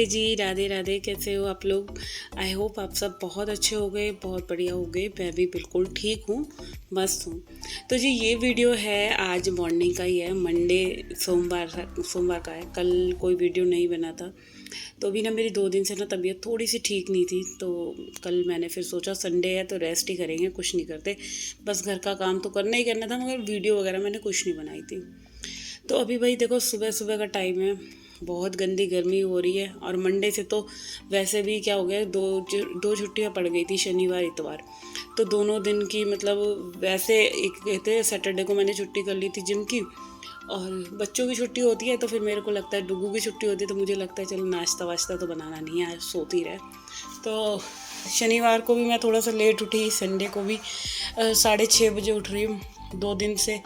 नमस्ते जी, राधे राधे। कैसे हो आप लोग? आई होप आप सब बहुत अच्छे हो गए, बहुत बढ़िया हो गए। मैं भी बिल्कुल ठीक हूँ, मस्त हूँ। तो जी ये वीडियो है आज मॉर्निंग का ही है, मंडे सोमवार का है। कल कोई वीडियो नहीं बना था तो अभी ना मेरी 2 दिन से ना तबीयत थोड़ी सी ठीक नहीं थी, तो कल मैंने फिर सोचा संडे है तो रेस्ट ही करेंगे, कुछ नहीं करते। बस घर का काम तो करना ही करना था, मगर वीडियो वगैरह मैंने कुछ नहीं बनाई थी। तो अभी भाई देखो सुबह सुबह का टाइम है, बहुत गंदी गर्मी हो रही है। और मंडे से तो वैसे भी क्या हो गया, दो छुट्टियां पड़ गई थी, शनिवार इतवार। तो दोनों दिन की मतलब वैसे एक कहते सैटरडे को मैंने छुट्टी कर ली थी जिम की, और बच्चों की छुट्टी होती है तो फिर मेरे को लगता है डुगू की छुट्टी होती है, तो मुझे लगता है चलो नाश्ता वाश्ता तो बनाना नहीं है, आज सोती रहे। तो शनिवार को भी मैं थोड़ा सा लेट उठी, संडे को भी 6:30 बजे उठ रही हूँ 2 दिन से।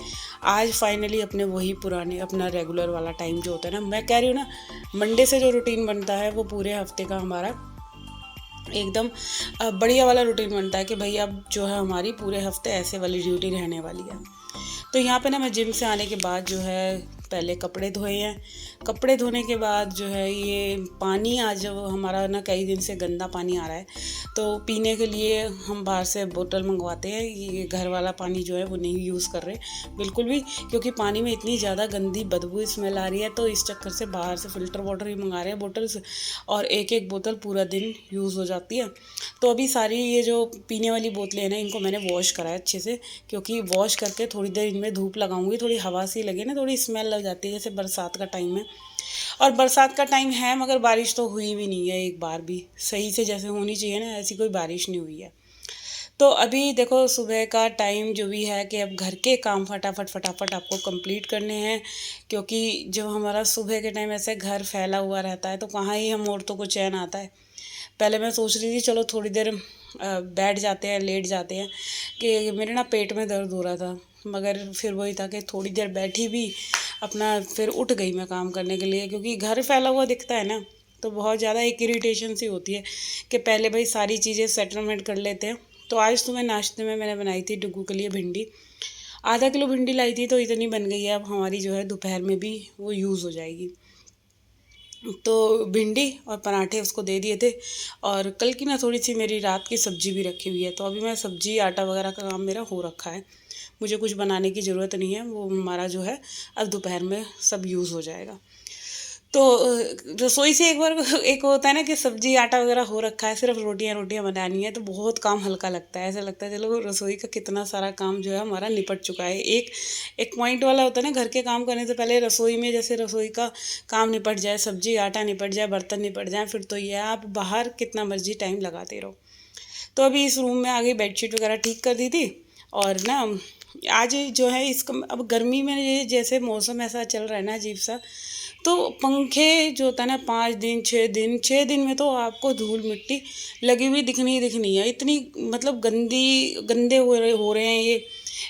आज फाइनली अपने वही पुराने अपना रेगुलर वाला टाइम जो होता है ना, मैं कह रही हूँ ना, मंडे से जो रूटीन बनता है वो पूरे हफ्ते का हमारा एकदम बढ़िया वाला रूटीन बनता है कि भाई अब जो है हमारी पूरे हफ्ते ऐसे वाली ड्यूटी रहने वाली है। तो यहाँ पे ना मैं जिम से आने के बाद जो है पहले कपड़े धोए हैं। कपड़े धोने के बाद जो है ये पानी आज हमारा ना कई दिन से गंदा पानी आ रहा है, तो पीने के लिए हम बाहर से बोतल मंगवाते हैं। ये घर वाला पानी जो है वो नहीं यूज़ कर रहे बिल्कुल भी, क्योंकि पानी में इतनी ज़्यादा गंदी बदबू स्मेल आ रही है, तो इस चक्कर से बाहर से फ़िल्टर वाटर ही मंगा रहे हैं बोतल्स, और एक एक बोतल पूरा दिन यूज़ हो जाती है। तो अभी सारी ये जो पीने वाली बोतलें हैं ना, इनको मैंने वॉश करा है अच्छे से, क्योंकि वॉश करके थोड़ी देर इनमें धूप लगाऊंगी, थोड़ी हवा सी लगे ना, थोड़ी स्मेल लग जाती है, जैसे बरसात का टाइम है। और बरसात का टाइम है मगर बारिश तो हुई भी नहीं है एक बार भी सही से, जैसे होनी चाहिए ना ऐसी कोई बारिश नहीं हुई है। तो अभी देखो सुबह का टाइम जो भी है कि अब घर के काम फटाफट फटाफट आपको कंप्लीट करने हैं, क्योंकि जब हमारा सुबह के टाइम ऐसे घर फैला हुआ रहता है तो कहाँ ही हम औरतों को चैन आता है। पहले मैं सोच रही थी चलो थोड़ी देर बैठ जाते हैं, लेट जाते हैं, कि मेरे ना पेट में दर्द हो रहा था, मगर फिर वही था कि थोड़ी देर बैठी भी अपना, फिर उठ गई मैं काम करने के लिए, क्योंकि घर फैला हुआ दिखता है ना, तो बहुत ज़्यादा एक इरिटेशन सी होती है कि पहले भाई सारी चीज़ें सेटलमेंट कर लेते हैं। तो आज सुबह नाश्ते में मैंने बनाई थी डुगू के लिए भिंडी। आधा किलो भिंडी लाई थी तो इतनी बन गई है, अब हमारी जो है दोपहर में भी वो यूज़ हो जाएगी। तो भिंडी और पराठे उसको दे दिए थे, और कल की ना थोड़ी सी मेरी रात की सब्ज़ी भी रखी हुई है, तो अभी मैं सब्ज़ी आटा वगैरह का काम मेरा हो रखा है, मुझे कुछ बनाने की ज़रूरत नहीं है, वो हमारा जो है अब दोपहर में सब यूज़ हो जाएगा। तो रसोई से एक बार एक होता है ना कि सब्जी आटा वगैरह हो रखा है, सिर्फ रोटियां रोटियां बनानी है, तो बहुत काम हल्का लगता है, ऐसा लगता है चलो रसोई का कितना सारा काम जो है हमारा निपट चुका है। एक एक पॉइंट वाला होता है ना, घर के काम करने से पहले रसोई में, जैसे रसोई का काम निपट जाए, सब्जी आटा निपट जाए, बर्तन निपट जाए, फिर तो ये आप बाहर कितना मर्जी टाइम लगाते रहो। तो अभी इस रूम में आगे बेडशीट वगैरह ठीक कर दी थी, और ना आज जो है इसका अब गर्मी में ये जैसे मौसम ऐसा चल रहा है ना अजीब सा, तो पंखे जो होता है ना 5 दिन 6 दिन 6 दिन में तो आपको धूल मिट्टी लगी हुई दिखनी ही दिखनी है, इतनी मतलब गंदे हो रहे हैं ये।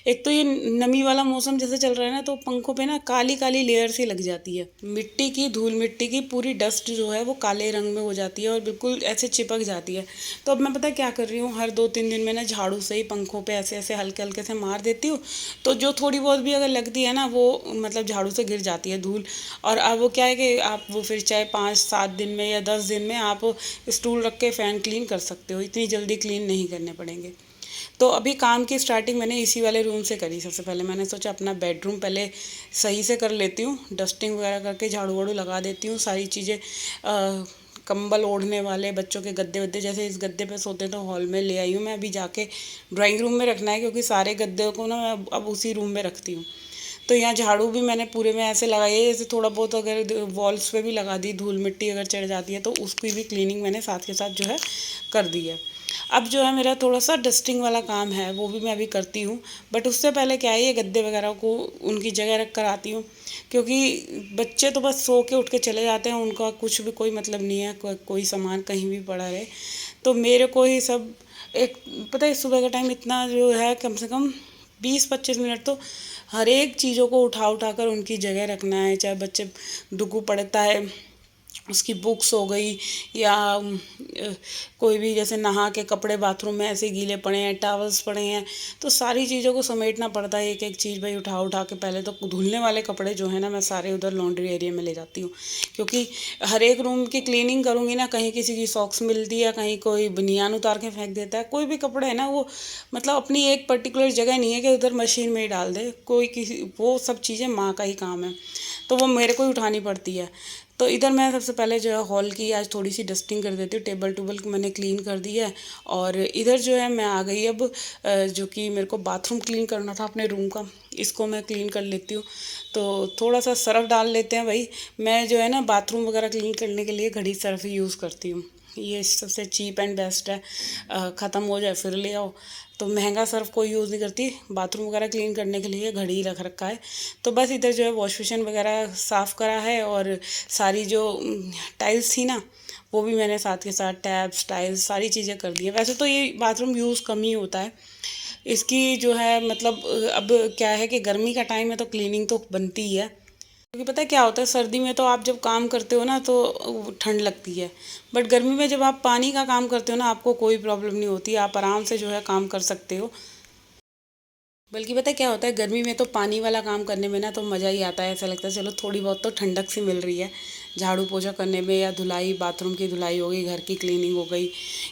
एक तो ये नमी वाला मौसम जैसे चल रहा है ना, तो पंखों पे ना काली काली लेयर सी लग जाती है, मिट्टी की, धूल मिट्टी की पूरी डस्ट जो है वो काले रंग में हो जाती है और बिल्कुल ऐसे चिपक जाती है। तो अब मैं पता क्या कर रही हूँ, हर 2-3 दिन में ना झाड़ू से ही पंखों पे ऐसे ऐसे हल्के हल्के से मार देती हूँ, तो जो थोड़ी बहुत भी अगर लगती है ना वो मतलब झाड़ू से गिर जाती है धूल। और अब वो क्या है कि आप वो फिर चाहे 5-7 दिन में या 10 दिन में आप स्टूल रख के फ़ैन क्लीन कर सकते हो, इतनी जल्दी क्लीन नहीं करने पड़ेंगे। तो अभी काम की स्टार्टिंग मैंने इसी वाले रूम से करी। सबसे पहले मैंने सोचा अपना बेडरूम पहले सही से कर लेती हूँ, डस्टिंग वगैरह करके झाड़ू वाड़ू लगा देती हूँ, सारी चीज़ें कंबल ओढ़ने वाले बच्चों के गद्दे वद्दे, जैसे इस गद्दे पे सोते हैं तो हॉल में ले आई हूँ मैं, अभी जाके ड्राइंग रूम में रखना है, क्योंकि सारे गद्दे को ना मैं अब उसी रूम में रखती हूँ। तो यहाँ झाड़ू भी मैंने पूरे में ऐसे लगाई है, जैसे थोड़ा बहुत अगर वॉल्स पे भी लगा दी, धूल मिट्टी अगर चढ़ जाती है तो उसकी भी क्लीनिंग मैंने साथ के साथ जो है कर दी है। अब जो है मेरा थोड़ा सा डस्टिंग वाला काम है वो भी मैं अभी करती हूँ, बट उससे पहले क्या है, ये गद्दे वगैरह को उनकी जगह रख कर आती हूँ, क्योंकि बच्चे तो बस सो के उठ के चले जाते हैं, उनका कुछ भी कोई मतलब नहीं है, कोई सामान कहीं भी पड़ा रहे, तो मेरे को ही सब एक पता है सुबह का टाइम इतना जो है, कम से कम 20-25 मिनट तो हर एक चीज़ों को उठा उठा कर उनकी जगह रखना है। चाहे बच्चे डुगू पड़ता है उसकी बुक्स हो गई या कोई भी जैसे नहा के कपड़े बाथरूम में ऐसे गीले पड़े हैं, टॉवल्स पड़े हैं, तो सारी चीज़ों को समेटना पड़ता है। एक एक चीज़ भाई उठा उठा के, पहले तो धुलने वाले कपड़े जो है ना मैं सारे उधर लॉन्ड्री एरिया में ले जाती हूँ, क्योंकि हर एक रूम की क्लीनिंग करूँगी ना, कहीं किसी की सॉक्स मिलती है, कहीं कोई बनियान उतार के फेंक देता है, कोई भी कपड़े है ना वो मतलब अपनी एक पर्टिकुलर जगह नहीं है कि उधर मशीन में ही डाल दे कोई, किसी वो सब चीज़ें माँ का ही काम है, तो वो मेरे को ही उठानी पड़ती है। तो इधर मैं सबसे पहले जो है हॉल की आज थोड़ी सी डस्टिंग कर देती हूँ, टेबल टूबल को मैंने क्लीन कर दी है। और इधर जो है मैं आ गई अब, जो कि मेरे को बाथरूम क्लीन करना था अपने रूम का, इसको मैं क्लीन कर लेती हूँ। तो थोड़ा सा सर्फ डाल लेते हैं भाई। मैं जो है ना बाथरूम वगैरह क्लीन करने के लिए घड़ी सर्फ ही यूज़ करती हूँ, ये सबसे चीप एंड बेस्ट है। ख़त्म हो जाए फिर ले आओ, तो महंगा सर्फ कोई यूज़ नहीं करती, बाथरूम वगैरह क्लीन करने के लिए घड़ी रख रखा है। तो बस इधर जो है वॉश बेसिन वगैरह साफ़ करा है, और सारी जो टाइल्स थी ना वो भी मैंने साथ के साथ टैब्स टाइल्स सारी चीज़ें कर दी है। वैसे तो ये बाथरूम यूज़ कम ही होता है इसकी जो है, मतलब अब क्या है कि गर्मी का टाइम है तो क्लीनिंग तो बनती ही है, क्योंकि पता है क्या होता है, सर्दी में तो आप जब काम करते हो ना तो ठंड लगती है, बट गर्मी में जब आप पानी का काम करते हो ना आपको कोई प्रॉब्लम नहीं होती, आप आराम से जो है काम कर सकते हो। बल्कि पता है क्या होता है, गर्मी में तो पानी वाला काम करने में ना तो मज़ा ही आता है, ऐसा लगता है चलो थोड़ी बहुत तो ठंडक सी मिल रही है झाड़ू पोछा करने में, या धुलाई बाथरूम की धुलाई हो गई, घर की क्लीनिंग हो गई,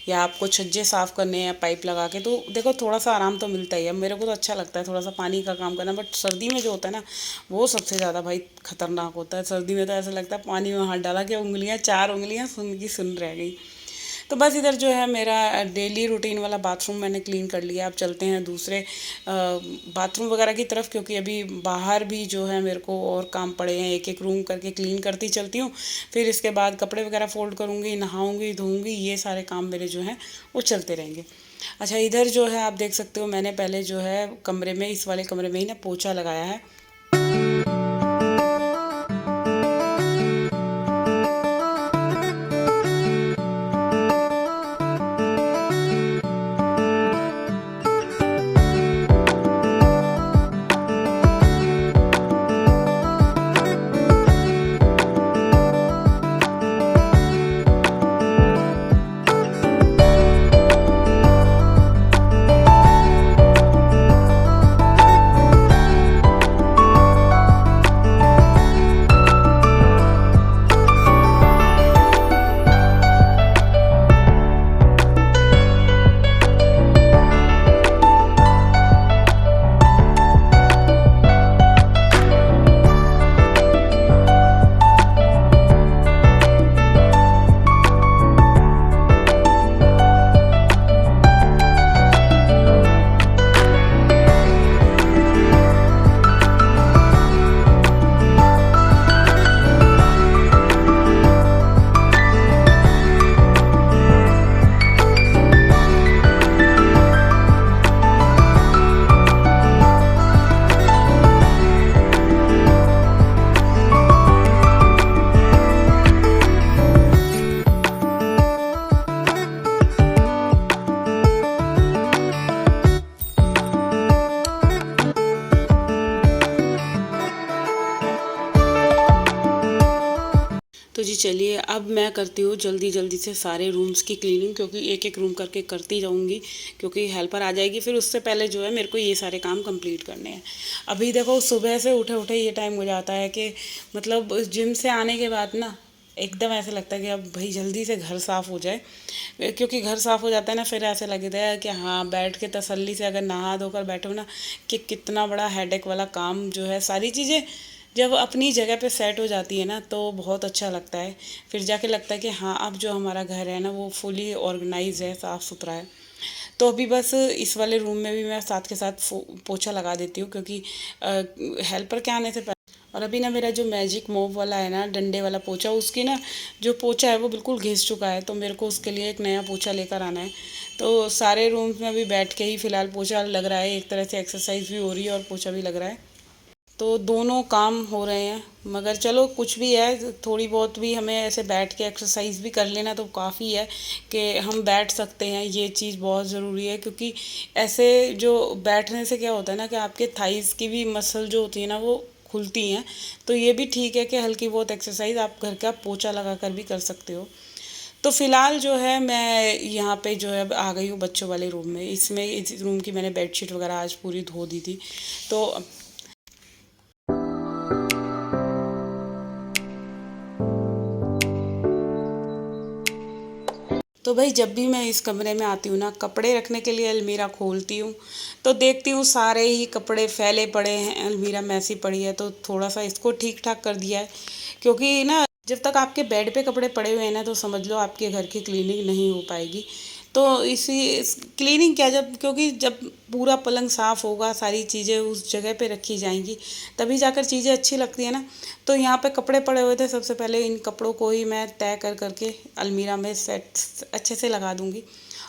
या आपको छज्जे साफ़ करने हैं पाइप लगा के, तो देखो थोड़ा सा आराम तो मिलता ही है। मेरे को तो अच्छा लगता है थोड़ा सा पानी का काम करना, बट सर्दी में जो होता है ना वो सबसे ज़्यादा भाई खतरनाक होता है। सर्दी में तो ऐसा लगता है पानी में हाथ डाला कि उंगलियाँ, चार उंगलियाँ सुन की सुन रह गई। तो बस इधर जो है मेरा डेली रूटीन वाला बाथरूम मैंने क्लीन कर लिया। अब चलते हैं दूसरे बाथरूम वगैरह की तरफ, क्योंकि अभी बाहर भी जो है मेरे को और काम पड़े हैं, एक एक रूम करके क्लीन करती चलती हूँ। फिर इसके बाद कपड़े वगैरह फोल्ड करूँगी, नहाऊँगी धोऊँगी, ये सारे काम मेरे जो हैं वो चलते रहेंगे। अच्छा इधर जो है आप देख सकते हो, मैंने पहले जो है कमरे में, इस वाले कमरे में ही ना पोछा लगाया है। तो जी चलिए अब मैं करती हूँ जल्दी जल्दी से सारे रूम्स की क्लीनिंग, क्योंकि एक एक रूम करके करती जाऊँगी, क्योंकि हेल्पर आ जाएगी फिर उससे पहले जो है मेरे को ये सारे काम कंप्लीट करने हैं। अभी देखो सुबह से उठे उठे ये टाइम हो जाता है कि मतलब जिम से आने के बाद ना एकदम ऐसे लगता है कि अब भाई जल्दी से घर साफ़ हो जाए, क्योंकि घर साफ़ हो जाता है ना फिर ऐसे लगता है कि हाँ बैठ के तसल्ली से अगर नहा धोकर बैठो ना, कि कितना बड़ा हेडेक वाला काम जो है, सारी चीज़ें जब अपनी जगह पे सेट हो जाती है ना तो बहुत अच्छा लगता है। फिर जाके लगता है कि हाँ अब जो हमारा घर है ना वो फुली ऑर्गेनाइज है, साफ़ सुथरा है। तो अभी बस इस वाले रूम में भी मैं साथ के साथ पोछा लगा देती हूँ, क्योंकि हेल्पर के आने से पहले। और अभी ना मेरा जो मैजिक मोव वाला है ना, डंडे वाला पोछा, उसकी ना जो पोछा है वो बिल्कुल घिस चुका है, तो मेरे को उसके लिए एक नया पोछा लेकर आना है। तो सारे रूम्स में अभी बैठ के ही फ़िलहाल पोछा लग रहा है, एक तरह से एक्सरसाइज भी हो रही है और पोछा भी लग रहा है, तो दोनों काम हो रहे हैं। मगर चलो कुछ भी है, थोड़ी बहुत भी हमें ऐसे बैठ के एक्सरसाइज भी कर लेना तो काफ़ी है कि हम बैठ सकते हैं, ये चीज़ बहुत ज़रूरी है। क्योंकि ऐसे जो बैठने से क्या होता है ना कि आपके थाइज़ की भी मसल जो होती है ना वो खुलती हैं। तो ये भी ठीक है कि हल्की बहुत एक्सरसाइज आप घर का पोछा लगा कर भी कर सकते हो। तो फ़िलहाल जो है मैं यहाँ पे जो है अब आ गई हूँ बच्चों वाले रूम में। इसमें इस रूम की मैंने बेडशीट वगैरह आज पूरी धो दी थी। तो भाई जब भी मैं इस कमरे में आती हूँ ना, कपड़े रखने के लिए अलमीरा खोलती हूँ तो देखती हूँ सारे ही कपड़े फैले पड़े हैं, अलमीरा मैसी पड़ी है। तो थोड़ा सा इसको ठीक ठाक कर दिया है, क्योंकि ना जब तक आपके बेड पे कपड़े पड़े हुए हैं ना, तो समझ लो आपके घर की क्लीनिंग नहीं हो पाएगी। तो क्लीनिंग क्या, जब क्योंकि जब पूरा पलंग साफ़ होगा, सारी चीज़ें उस जगह पे रखी जाएंगी, तभी जाकर चीज़ें अच्छी लगती है ना। तो यहाँ पे कपड़े पड़े हुए थे, सबसे पहले इन कपड़ों को ही मैं तय कर करके अलमीरा में सेट अच्छे से लगा दूँगी।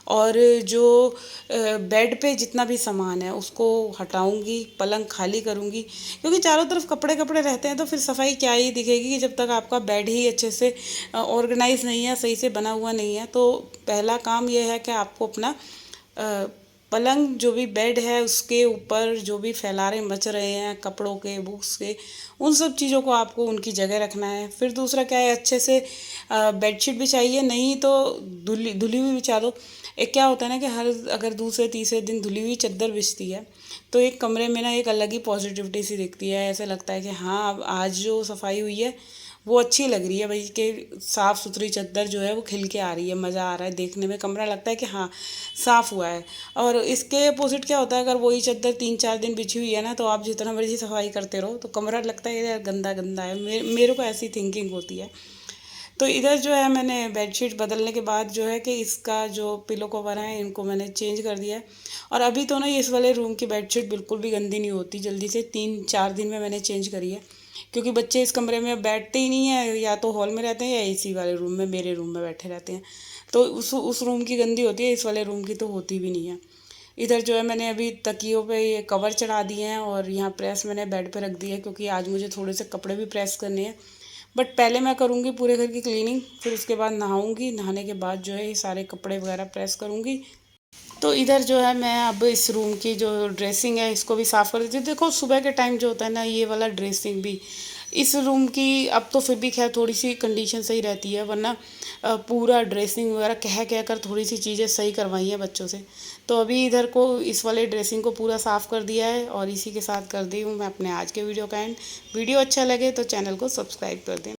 और जो बेड पे जितना भी सामान है उसको हटाऊंगी, पलंग खाली करूंगी, क्योंकि चारों तरफ कपड़े कपड़े रहते हैं तो फिर सफाई क्या ही दिखेगी कि जब तक आपका बेड ही अच्छे से ऑर्गेनाइज नहीं है, सही से बना हुआ नहीं है। तो पहला काम यह है कि आपको अपना पलंग, जो भी बेड है उसके ऊपर जो भी फैलारे मच रहे हैं कपड़ों के, बुक्स के, उन सब चीज़ों को आपको उनकी जगह रखना है। फिर दूसरा क्या है, अच्छे से बेडशीट भी चाहिए, नहीं तो धुली धुली हुई बिछा दो। एक क्या होता है ना कि हर अगर दूसरे तीसरे दिन धुली हुई चादर बिछती है तो एक कमरे में ना एक अलग ही पॉजिटिविटी सी दिखती है। ऐसा लगता है कि हाँ, अब आज जो सफाई हुई है वो अच्छी लग रही है भाई, कि साफ़ सुथरी चादर जो है वो खिल के आ रही है, मज़ा आ रहा है देखने में, कमरा लगता है कि हाँ साफ़ हुआ है। और इसके अपोजिट क्या होता है, अगर वही चादर 3-4 दिन बिछी हुई है ना, तो आप जितना मर्जी सफाई करते रहो तो कमरा लगता है यार गंदा गंदा है। मेरे को ऐसी थिंकिंग होती है। तो इधर जो है मैंने बेडशीट बदलने के बाद जो है कि इसका जो पिलो कवर है इनको मैंने चेंज कर दिया है। और अभी तो ना इस वाले रूम की बेडशीट बिल्कुल भी गंदी नहीं होती जल्दी से, 3-4 दिन में मैंने चेंज करी है, क्योंकि बच्चे इस कमरे में बैठते ही नहीं है, या तो हॉल में रहते हैं या एसी वाले रूम में, मेरे रूम में बैठे रहते हैं। तो उस रूम की गंदी होती है, इस वाले रूम की तो होती भी नहीं है। इधर जो है मैंने अभी तकियों पे ये कवर चढ़ा दिए हैं और यहाँ प्रेस मैंने बेड पे रख दी है, क्योंकि आज मुझे थोड़े से कपड़े भी प्रेस करने हैं। बट पहले मैं करूँगी पूरे घर की क्लीनिंग, फिर उसके बाद नहाऊँगी, नहाने के बाद जो है ये सारे कपड़े वगैरह प्रेस करूँगी। तो इधर जो है मैं अब इस रूम की जो ड्रेसिंग है इसको भी साफ़ कर देती हूँ। देखो सुबह के टाइम जो होता है ना, ये वाला ड्रेसिंग भी इस रूम की अब तो फिर भी खैर थोड़ी सी कंडीशन सही रहती है, वरना पूरा ड्रेसिंग वगैरह कह कह कर थोड़ी सी चीज़ें सही करवाई हैं बच्चों से। तो अभी इधर को इस वाले ड्रेसिंग को पूरा साफ़ कर दिया है, और इसी के साथ कर दी हूँ मैं अपने आज के वीडियो का एंड। वीडियो अच्छा लगे तो चैनल को सब्सक्राइब कर दें।